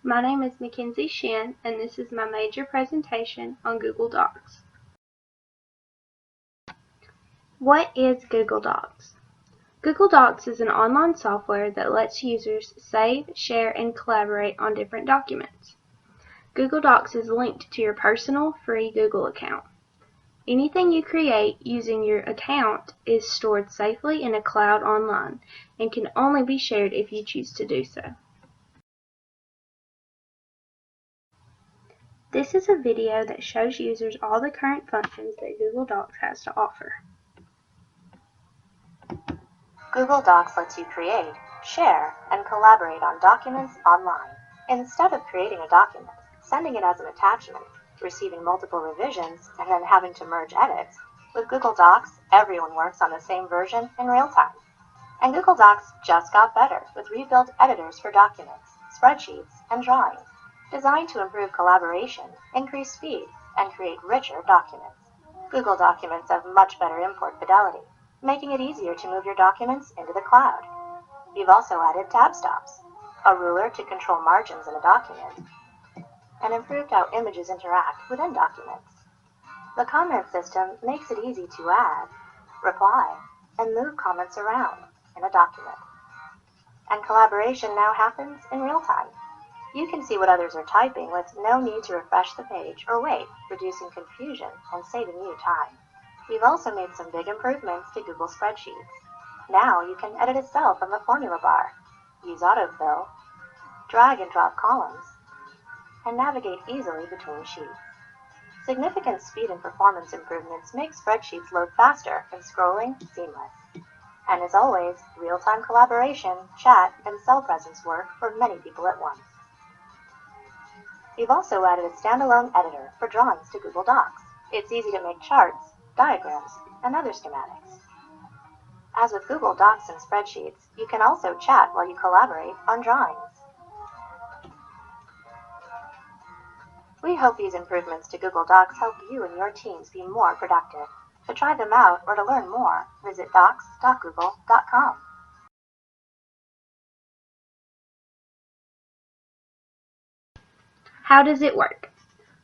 My name is Mackenzie Shin, and this is my major presentation on Google Docs. What is Google Docs? Google Docs is an online software that lets users save, share, and collaborate on different documents. Google Docs is linked to your personal, free Google account. Anything you create using your account is stored safely in a cloud online and can only be shared if you choose to do so. This is a video that shows users all the current functions that Google Docs has to offer. Google Docs lets you create, share, and collaborate on documents online. Instead of creating a document, sending it as an attachment, receiving multiple revisions, and then having to merge edits, with Google Docs, everyone works on the same version in real time. And Google Docs just got better with rebuilt editors for documents, spreadsheets, and drawings, designed to improve collaboration, increase speed, and create richer documents. Google Documents have much better import fidelity, making it easier to move your documents into the cloud. You've also added tab stops, a ruler to control margins in a document, and improved how images interact within documents. The comment system makes it easy to add, reply, and move comments around in a document. And collaboration now happens in real time. You can see what others are typing with no need to refresh the page or wait, reducing confusion and saving you time. We've also made some big improvements to Google Spreadsheets. Now you can edit a cell from the formula bar, use autofill, drag and drop columns, and navigate easily between sheets. Significant speed and performance improvements make spreadsheets load faster and scrolling seamless. And as always, real-time collaboration, chat, and cell presence work for many people at once. We've also added a standalone editor for drawings to Google Docs. It's easy to make charts, diagrams, and other schematics. As with Google Docs and spreadsheets, you can also chat while you collaborate on drawings. We hope these improvements to Google Docs help you and your teams be more productive. To try them out or to learn more, visit docs.google.com. How does it work?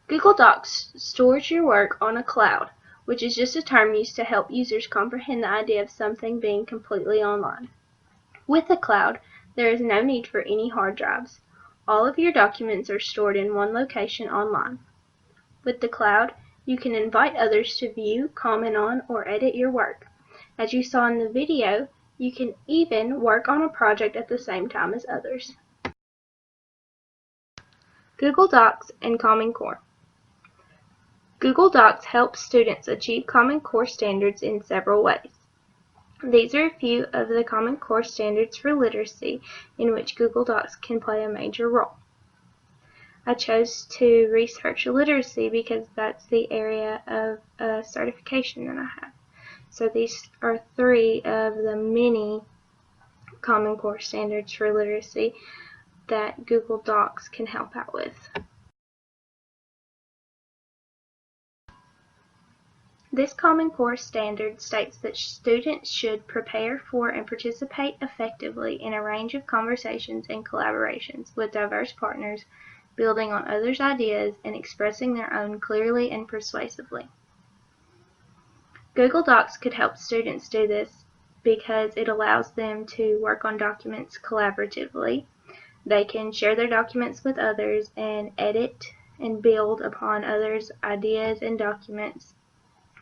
Google Docs stores your work on a cloud, which is just a term used to help users comprehend the idea of something being completely online. With the cloud, there is no need for any hard drives. All of your documents are stored in one location online. With the cloud, you can invite others to view, comment on, or edit your work. As you saw in the video, you can even work on a project at the same time as others. Google Docs and Common Core. Google Docs helps students achieve Common Core standards in several ways. These are a few of the Common Core standards for literacy in which Google Docs can play a major role. I chose to research literacy because that's the area of certification that I have. So these are 3 of the many Common Core standards for literacy that Google Docs can help out with. This Common Core standard states that students should prepare for and participate effectively in a range of conversations and collaborations with diverse partners, building on others' ideas and expressing their own clearly and persuasively. Google Docs could help students do this because it allows them to work on documents collaboratively. They can share their documents with others and edit and build upon others' ideas and documents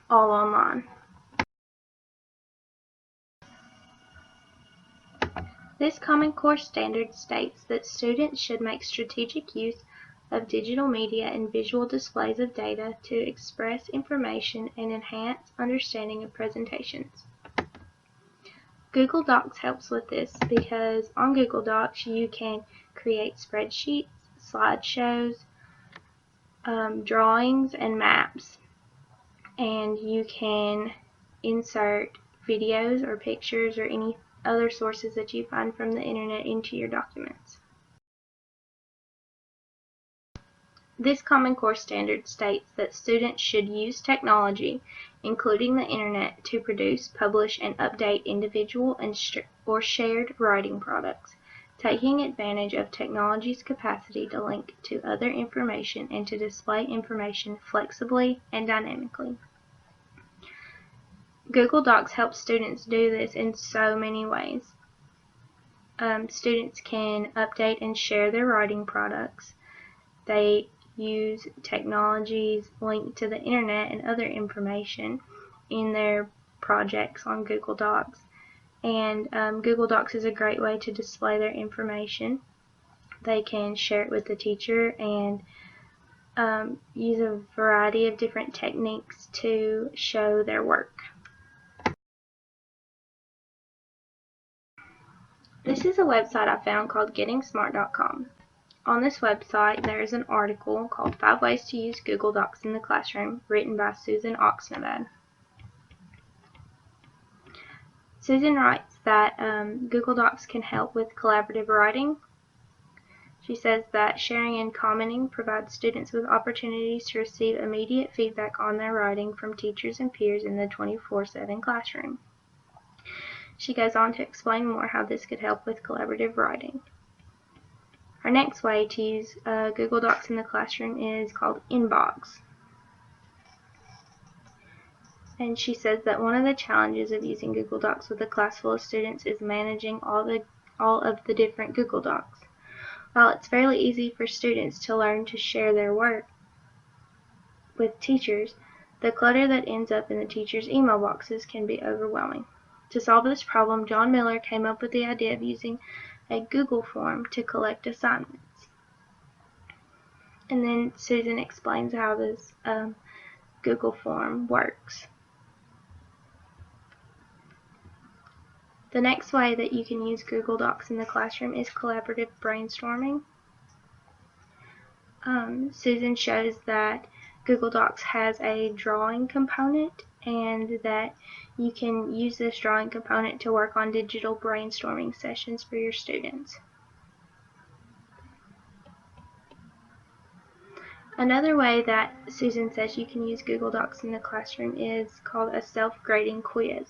all online. This Common Core standard states that students should make strategic use of digital media and visual displays of data to express information and enhance understanding of presentations. Google Docs helps with this because on Google Docs you can create spreadsheets, slideshows, drawings, and maps. And you can insert videos or pictures or any other sources that you find from the internet into your documents. This Common Core standard states that students should use technology, including the internet, to produce, publish, and update individual and or shared writing products. taking advantage of technology's capacity to link to other information and to display information flexibly and dynamically. Google Docs helps students do this in so many ways. Students can update and share their writing products. They use technologies linked to the internet and other information in their projects on Google Docs. And Google Docs is a great way to display their information. They can share it with the teacher and use a variety of different techniques to show their work. This is a website I found called GettingSmart.com. On this website, there is an article called 5 Ways to Use Google Docs in the Classroom, written by Susan Oxnabad. Susan writes that Google Docs can help with collaborative writing. She says that sharing and commenting provides students with opportunities to receive immediate feedback on their writing from teachers and peers in the 24/7 classroom. She goes on to explain more how this could help with collaborative writing. Our next way to use Google Docs in the classroom is called Inbox. And she says that one of the challenges of using Google Docs with a class full of students is managing all of the different Google Docs. While it's fairly easy for students to learn to share their work with teachers, the clutter that ends up in the teachers' email boxes can be overwhelming. To solve this problem, John Miller came up with the idea of using a Google form to collect assignments. And then Susan explains how this Google form works. The next way that you can use Google Docs in the classroom is collaborative brainstorming. Susan shows that Google Docs has a drawing component and that you can use this drawing component to work on digital brainstorming sessions for your students. Another way that Susan says you can use Google Docs in the classroom is called a self-grading quiz.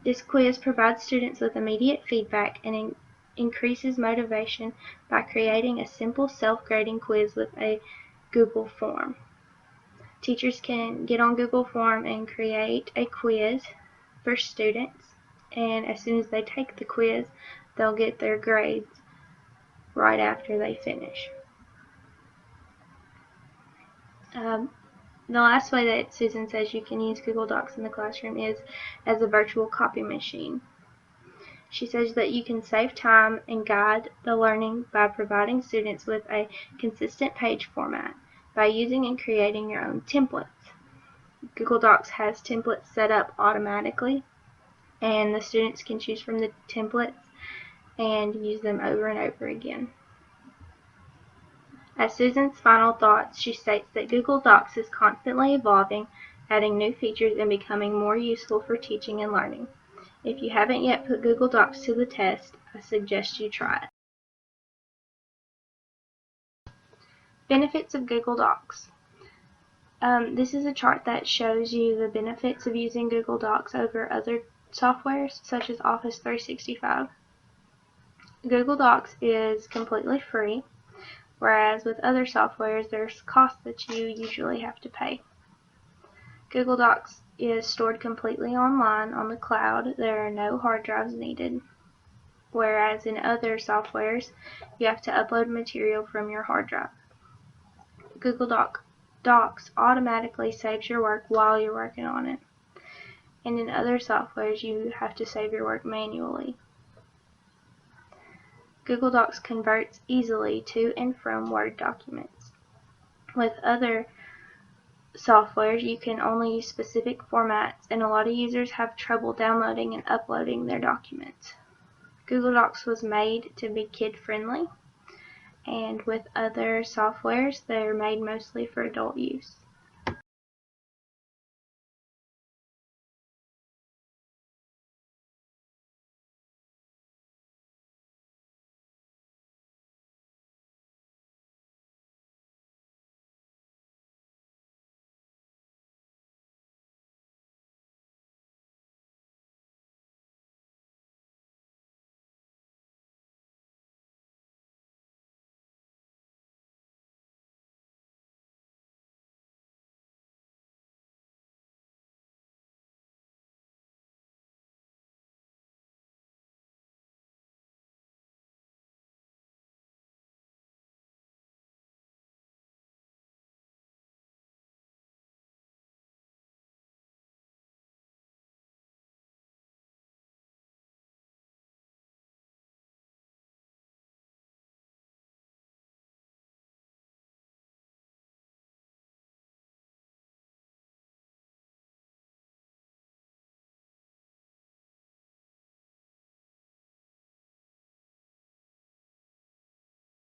This quiz provides students with immediate feedback and increases motivation by creating a simple self-grading quiz with a Google form. Teachers can get on Google Form and create a quiz for students, and as soon as they take the quiz, they'll get their grades right after they finish. The last way that Susan says you can use Google Docs in the classroom is as a virtual copy machine. She says that you can save time and guide the learning by providing students with a consistent page format by using and creating your own templates. Google Docs has templates set up automatically, and the students can choose from the templates and use them over and over again. As Susan's final thoughts, she states that Google Docs is constantly evolving, adding new features and becoming more useful for teaching and learning. If you haven't yet put Google Docs to the test, I suggest you try it. Benefits of Google Docs. This is a chart that shows you the benefits of using Google Docs over other softwares such as Office 365. Google Docs is completely free, whereas with other softwares there's costs that you usually have to pay. Google Docs is stored completely online on the cloud. There are no hard drives needed, whereas in other softwares you have to upload material from your hard drive. Google Docs automatically saves your work while you're working on it, and in other softwares you have to save your work manually. Google Docs converts easily to and from Word documents. With other softwares, you can only use specific formats, and a lot of users have trouble downloading and uploading their documents. Google Docs was made to be kid-friendly, and with other softwares, they're made mostly for adult use.